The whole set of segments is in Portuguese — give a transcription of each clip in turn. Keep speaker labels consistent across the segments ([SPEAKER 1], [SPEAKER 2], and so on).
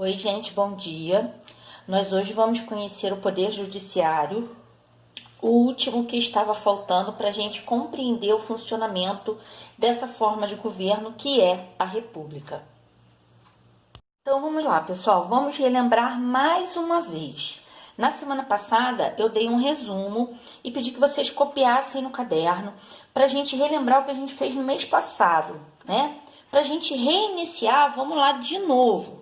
[SPEAKER 1] Oi, gente, bom dia. Nós hoje vamos conhecer o Poder Judiciário, o último que estava faltando para a gente compreender o funcionamento dessa forma de governo que é a República. Então vamos lá, pessoal, vamos relembrar mais uma vez. Na semana passada eu dei um resumo e pedi que vocês copiassem no caderno para a gente relembrar o que a gente fez no mês passado, né? Para a gente reiniciar, vamos lá de novo.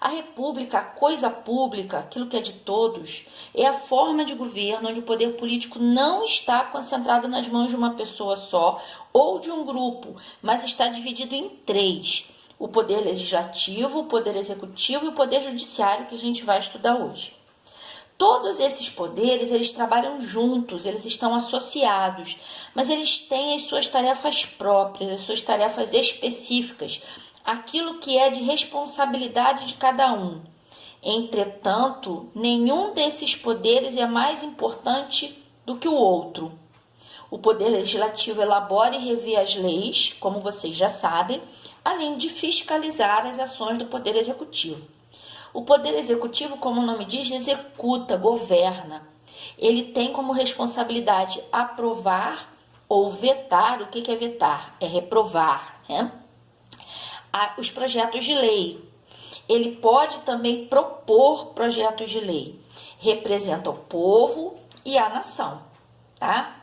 [SPEAKER 1] A República, a coisa pública, aquilo que é de todos, é a forma de governo onde o poder político não está concentrado nas mãos de uma pessoa só ou de um grupo, mas está dividido em três: o poder legislativo, o poder executivo e o poder judiciário, que a gente vai estudar hoje. Todos esses poderes, eles trabalham juntos, eles estão associados, mas eles têm as suas tarefas próprias, as suas tarefas específicas, aquilo que é de responsabilidade de cada um. Entretanto, nenhum desses poderes é mais importante do que o outro. O Poder Legislativo elabora e revê as leis, como vocês já sabem, além de fiscalizar as ações do Poder Executivo. O Poder Executivo, como o nome diz, executa, governa. Ele tem como responsabilidade aprovar ou vetar. O que é vetar? É reprovar, né? Os projetos de lei. Ele pode também propor projetos de lei. Representa o povo e a nação, tá?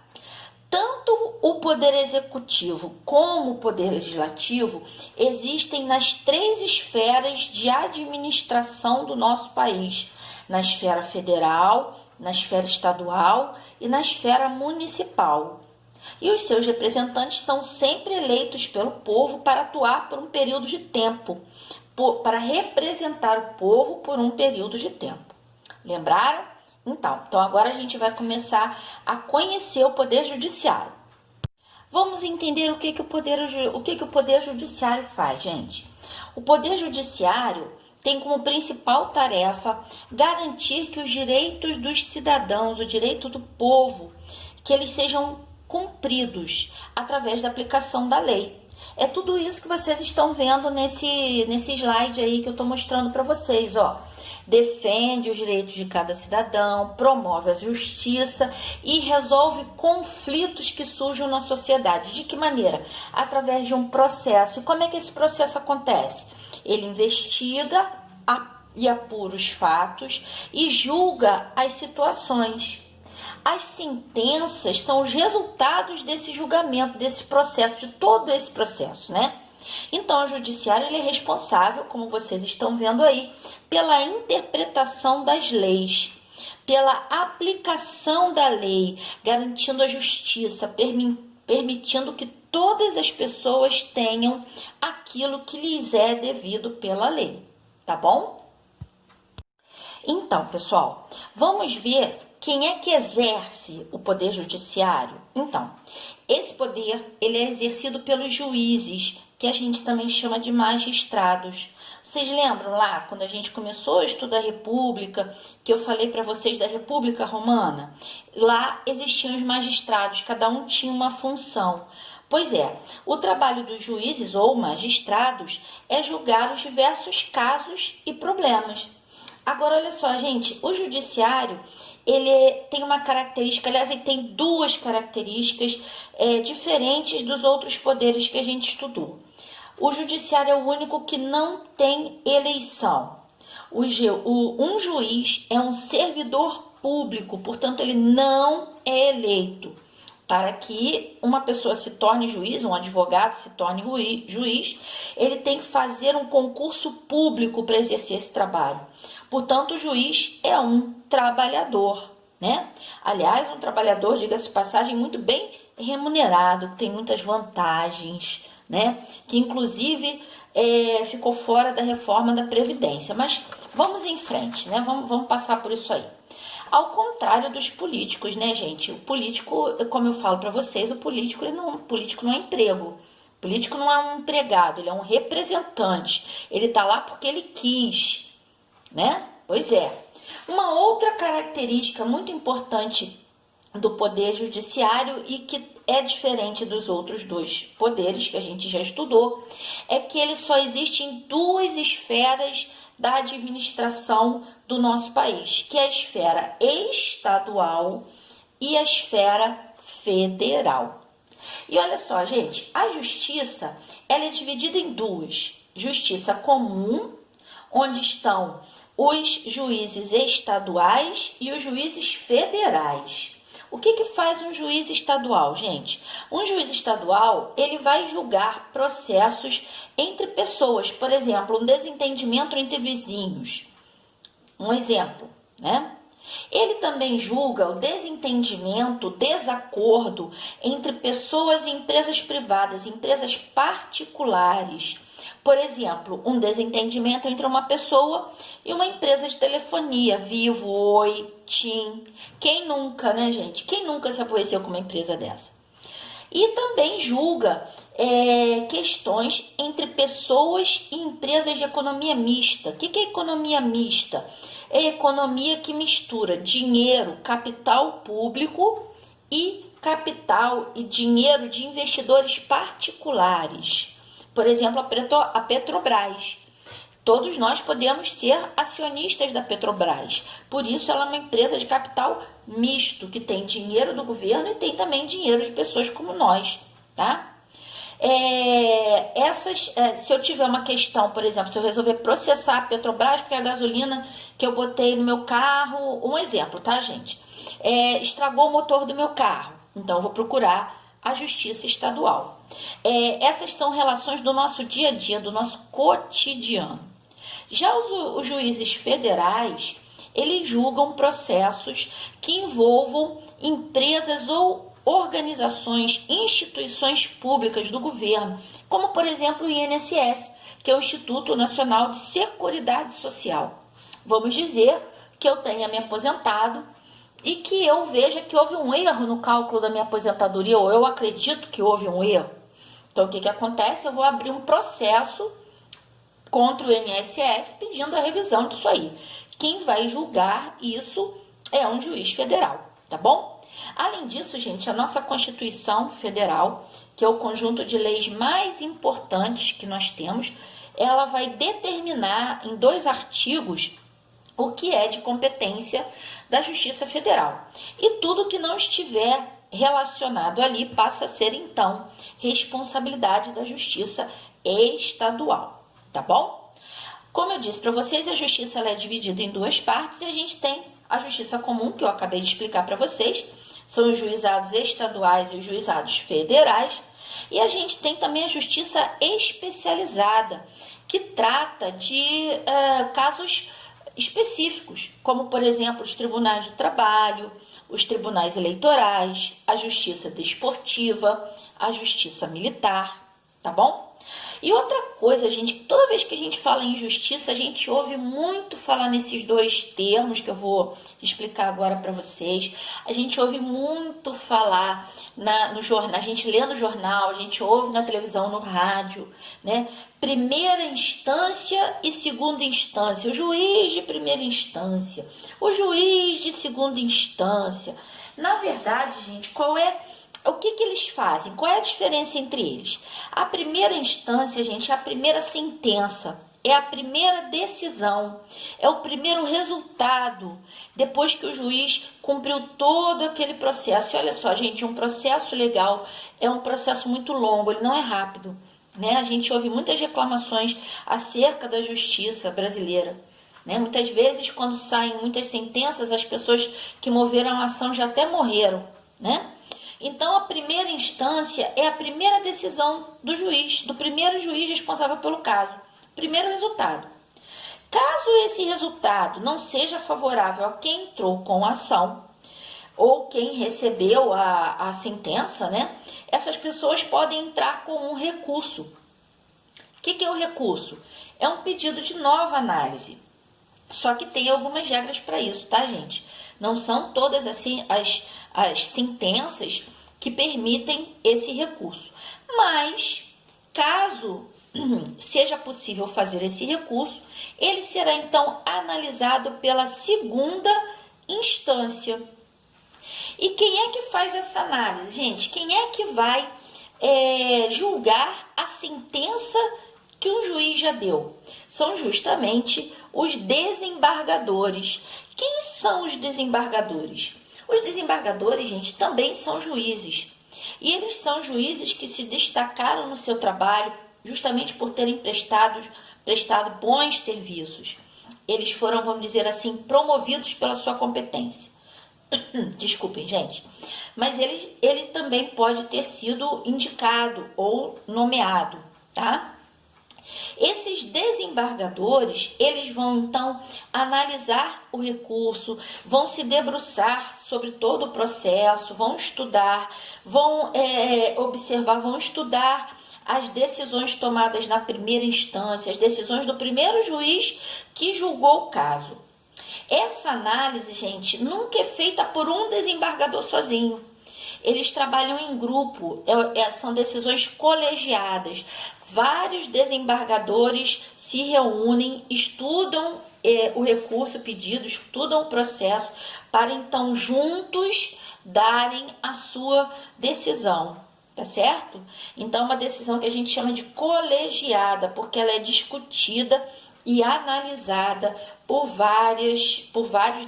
[SPEAKER 1] Tanto o Poder Executivo como o Poder Legislativo existem nas três esferas de administração do nosso país: na esfera federal, na esfera estadual e na esfera municipal. E os seus representantes são sempre eleitos pelo povo para atuar por um período de tempo, para representar o povo por um período de tempo. Lembraram? Então agora a gente vai começar a conhecer o Poder Judiciário. Vamos entender o que o Poder Judiciário faz, gente. O Poder Judiciário tem como principal tarefa garantir que os direitos dos cidadãos, o direito do povo, que eles sejam cumpridos através da aplicação da lei. É tudo isso que vocês estão vendo nesse slide aí que eu estou mostrando para vocês, ó. Defende os direitos de cada cidadão, promove a justiça e resolve conflitos que surjam na sociedade. De que maneira? Através de um processo. E como é que esse processo acontece? Ele investiga e apura os fatos e julga as situações. As sentenças são os resultados desse julgamento, desse processo, de todo esse processo, né? Então, o judiciário ele é responsável, como vocês estão vendo aí, pela interpretação das leis, pela aplicação da lei, garantindo a justiça, permitindo que todas as pessoas tenham aquilo que lhes é devido pela lei, tá bom? Então, pessoal, vamos ver quem é que exerce o Poder Judiciário. Então, esse poder ele é exercido pelos juízes, que a gente também chama de magistrados. Vocês lembram lá, quando a gente começou a estudar a República, que eu falei para vocês da República Romana? Lá existiam os magistrados, cada um tinha uma função. Pois é, o trabalho dos juízes ou magistrados é julgar os diversos casos e problemas. Agora, olha só, gente, o judiciário, ele tem uma característica, aliás, ele tem duas características diferentes dos outros poderes que a gente estudou. O judiciário é o único que não tem eleição. Um juiz é um servidor público, portanto, ele não é eleito. Para que uma pessoa se torne juiz, um advogado se torne juiz, ele tem que fazer um concurso público para exercer esse trabalho. Portanto, o juiz é um trabalhador, né? Aliás, um trabalhador, diga-se de passagem, muito bem remunerado, tem muitas vantagens, né? Que inclusive ficou fora da reforma da Previdência. Mas vamos em frente, né? Vamos passar por isso aí. Ao contrário dos políticos, né, gente? O político, como eu falo para vocês, o político não é emprego. O político não é um empregado, ele é um representante. Ele tá lá porque ele quis, né? Pois é. Uma outra característica muito importante do Poder Judiciário e que é diferente dos outros dois poderes que a gente já estudou, é que ele só existe em duas esferas da administração do nosso país, que é a esfera estadual e a esfera federal. E olha só, gente, a justiça, ela é dividida em duas: justiça comum, onde estão os juízes estaduais e os juízes federais. O que faz um juiz estadual, gente? Um juiz estadual, ele vai julgar processos entre pessoas, por exemplo, um desentendimento entre vizinhos. Um exemplo, né? Ele também julga o desentendimento, o desacordo entre pessoas e empresas privadas, empresas particulares. Por exemplo, um desentendimento entre uma pessoa e uma empresa de telefonia, Vivo, Oi, TIM. Quem nunca, né, gente? Quem nunca se aborreceu com uma empresa dessa? E também julga questões entre pessoas e empresas de economia mista. O que é economia mista? É economia que mistura dinheiro, capital público e capital e dinheiro de investidores particulares. Por exemplo, a Petrobras. Todos nós podemos ser acionistas da Petrobras. Por isso, ela é uma empresa de capital misto, que tem dinheiro do governo e tem também dinheiro de pessoas como nós, tá? Se eu tiver uma questão, por exemplo, se eu resolver processar a Petrobras porque a gasolina que eu botei no meu carro, um exemplo, tá, gente? Estragou o motor do meu carro. Então, eu vou procurar a justiça estadual. Essas são relações do nosso dia a dia, do nosso cotidiano. Já os juízes federais, eles julgam processos que envolvam empresas ou organizações, instituições públicas do governo, como, por exemplo, o INSS, que é o Instituto Nacional de Seguridade Social. Vamos dizer que eu tenha me aposentado e que eu veja que houve um erro no cálculo da minha aposentadoria, ou eu acredito que houve um erro. Então, o que acontece? Eu vou abrir um processo contra o INSS pedindo a revisão disso aí. Quem vai julgar isso é um juiz federal, tá bom? Além disso, gente, a nossa Constituição Federal, que é o conjunto de leis mais importantes que nós temos, ela vai determinar em 2 artigos o que é de competência da Justiça Federal. E tudo que não estiver relacionado ali passa a ser, então, responsabilidade da Justiça Estadual, tá bom? Como eu disse para vocês, a Justiça ela é dividida em 2 partes e a gente tem a Justiça Comum, que eu acabei de explicar para vocês, são os juizados estaduais e os juizados federais, e a gente tem também a Justiça Especializada, que trata de casos específicos, como, por exemplo, os tribunais do trabalho, os tribunais eleitorais, a justiça desportiva, a justiça militar, tá bom? E outra coisa, gente, toda vez que a gente fala em justiça, a gente ouve muito falar nesses 2 termos que eu vou explicar agora para vocês. A gente ouve muito falar no jornal, a gente lê no jornal, a gente ouve na televisão, no rádio, né? Primeira instância e segunda instância, o juiz de primeira instância, o juiz de segunda instância. Na verdade, gente, o que eles fazem? Qual é a diferença entre eles? A primeira instância, gente, é a primeira sentença, é a primeira decisão, é o primeiro resultado, depois que o juiz cumpriu todo aquele processo. E olha só, gente, um processo legal é um processo muito longo, ele não é rápido, né? A gente ouve muitas reclamações acerca da justiça brasileira, né? Muitas vezes, quando saem muitas sentenças, as pessoas que moveram a ação já até morreram, né? Então, a primeira instância é a primeira decisão do juiz, do primeiro juiz responsável pelo caso. Primeiro resultado. Caso esse resultado não seja favorável a quem entrou com a ação, ou quem recebeu a sentença, né? Essas pessoas podem entrar com um recurso. O que é o recurso? É um pedido de nova análise. Só que tem algumas regras para isso, tá, gente? Não são todas assim as sentenças que permitem esse recurso. Mas, caso seja possível fazer esse recurso, ele será então analisado pela segunda instância. E quem é que faz essa análise, gente? Quem é que vai julgar a sentença que um juiz já deu? São justamente os desembargadores. Quem são os desembargadores? Os desembargadores, gente, também são juízes. E eles são juízes que se destacaram no seu trabalho justamente por terem prestado bons serviços. Eles foram, vamos dizer assim, promovidos pela sua competência. Desculpem, gente. Mas ele também pode ter sido indicado ou nomeado, tá? Esses desembargadores, eles vão então analisar o recurso, vão se debruçar sobre todo o processo, vão estudar, vão observar, vão estudar as decisões tomadas na primeira instância, as decisões do primeiro juiz que julgou o caso. Essa análise, gente, nunca é feita por um desembargador sozinho. Eles trabalham em grupo, são decisões colegiadas. Vários desembargadores se reúnem, estudam o recurso pedido, estudam o processo, para então juntos darem a sua decisão, tá certo? Então, uma decisão que a gente chama de colegiada, porque ela é discutida e analisada por vários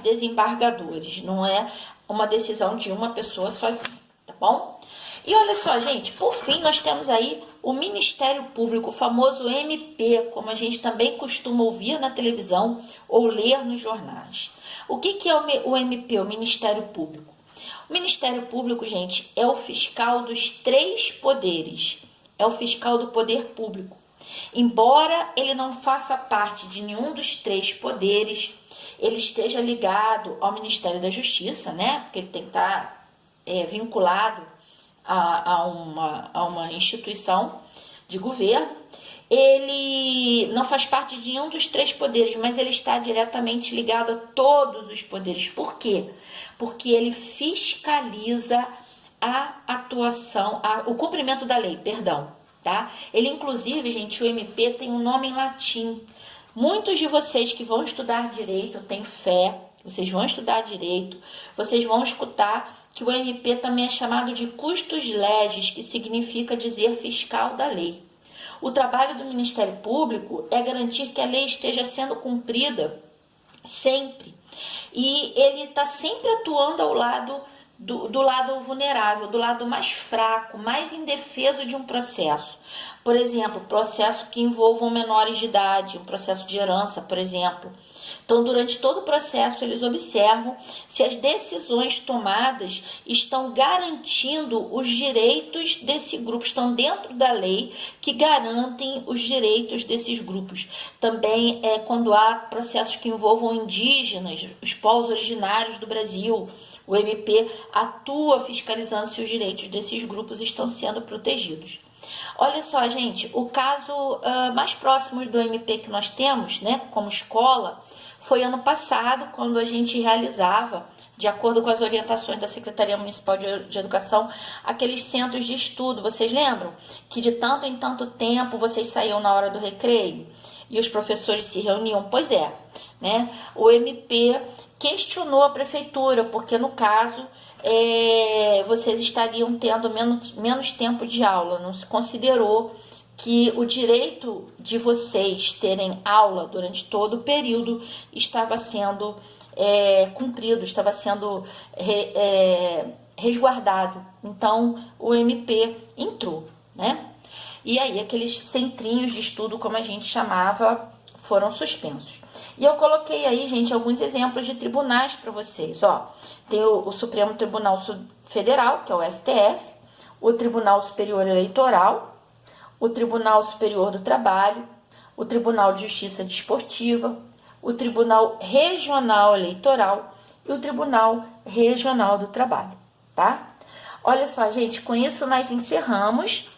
[SPEAKER 1] desembargadores, não é uma decisão de uma pessoa sozinha, tá bom? E olha só, gente, por fim, nós temos aí o Ministério Público, o famoso MP, como a gente também costuma ouvir na televisão ou ler nos jornais. O que é o MP, o Ministério Público? O Ministério Público, gente, é o fiscal dos três poderes, é o fiscal do poder público. Embora ele não faça parte de nenhum dos três poderes, ele esteja ligado ao Ministério da Justiça, né? Porque ele tem que estar vinculado a uma instituição de governo. Ele não faz parte de nenhum dos três poderes, mas ele está diretamente ligado a todos os poderes. Por quê? Porque ele fiscaliza a atuação, o cumprimento da lei, perdão. Tá? Ele, inclusive, gente, o MP tem um nome em latim. Muitos de vocês que vão estudar direito, eu tenho fé, vocês vão estudar direito, vocês vão escutar que o MP também é chamado de custos legis, que significa dizer fiscal da lei. O trabalho do Ministério Público é garantir que a lei esteja sendo cumprida sempre. E ele está sempre atuando ao lado do lado vulnerável, do lado mais fraco, mais indefeso de um processo. Por exemplo, processo que envolvam menores de idade, um processo de herança, por exemplo. Então, durante todo o processo, eles observam se as decisões tomadas estão garantindo os direitos desse grupo, estão dentro da lei que garantem os direitos desses grupos. Também quando há processos que envolvam indígenas, os povos originários do Brasil, o MP atua fiscalizando se os direitos desses grupos estão sendo protegidos. Olha só, gente, o caso mais próximo do MP que nós temos, né, como escola, foi ano passado, quando a gente realizava, de acordo com as orientações da Secretaria Municipal de Educação, aqueles centros de estudo. Vocês lembram que de tanto em tanto tempo vocês saíam na hora do recreio e os professores se reuniam? Pois é, né? O MP questionou a prefeitura, porque no caso vocês estariam tendo menos tempo de aula. Não se considerou que o direito de vocês terem aula durante todo o período estava sendo cumprido, estava sendo resguardado. Então o MP entrou, né? E aí aqueles centrinhos de estudo, como a gente chamava, foram suspensos. E eu coloquei aí, gente, alguns exemplos de tribunais para vocês. Ó, tem o Supremo Tribunal Federal, que é o STF, o Tribunal Superior Eleitoral, o Tribunal Superior do Trabalho, o Tribunal de Justiça Desportiva, o Tribunal Regional Eleitoral e o Tribunal Regional do Trabalho, tá? Olha só, gente, com isso nós encerramos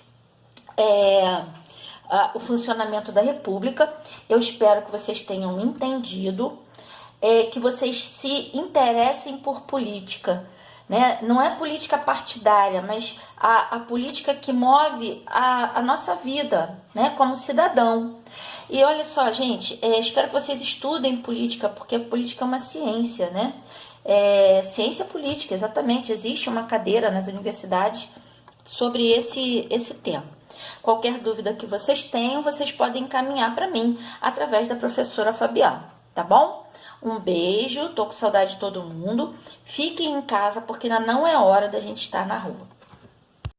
[SPEAKER 1] o funcionamento da República. Eu espero que vocês tenham entendido, que vocês se interessem por política, né? Não é política partidária, mas a política que move a nossa vida, né? Como cidadão. E olha só, gente, espero que vocês estudem política, porque a política é uma ciência, né? Ciência política, exatamente. Existe uma cadeira nas universidades sobre esse tema. Qualquer dúvida que vocês tenham, vocês podem encaminhar para mim através da professora Fabiana, tá bom? Um beijo, tô com saudade de todo mundo. Fiquem em casa porque ainda não é hora da gente estar na rua.